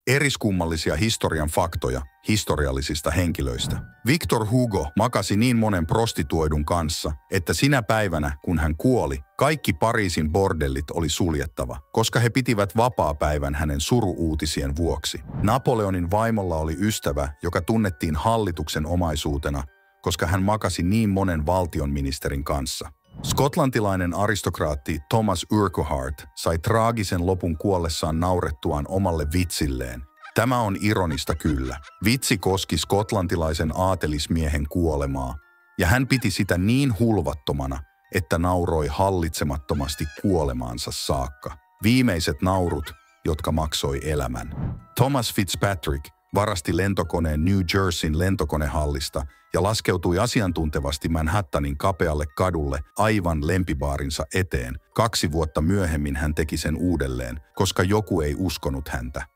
Eriskummallisia historian faktoja historiallisista henkilöistä. Victor Hugo makasi niin monen prostituoidun kanssa, että sinä päivänä, kun hän kuoli, kaikki Pariisin bordellit oli suljettava, koska he pitivät vapaapäivän hänen suru-uutisien vuoksi. Napoleonin vaimolla oli ystävä, joka tunnettiin hallituksen omaisuutena, koska hän makasi niin monen valtionministerin kanssa. Skotlantilainen aristokraatti Thomas Urquhart sai traagisen lopun kuollessaan naurettuaan omalle vitsilleen. Tämä on ironista kyllä. Vitsi koski skotlantilaisen aatelismiehen kuolemaa, ja hän piti sitä niin hulvattomana, että nauroi hallitsemattomasti kuolemaansa saakka. Viimeiset naurut, jotka maksoi elämän. Thomas Fitzpatrick varasti lentokoneen New Jerseyn lentokonehallista ja laskeutui asiantuntevasti Manhattanin kapealle kadulle aivan lempibaarinsa eteen. 2 vuotta myöhemmin hän teki sen uudelleen, koska joku ei uskonut häntä.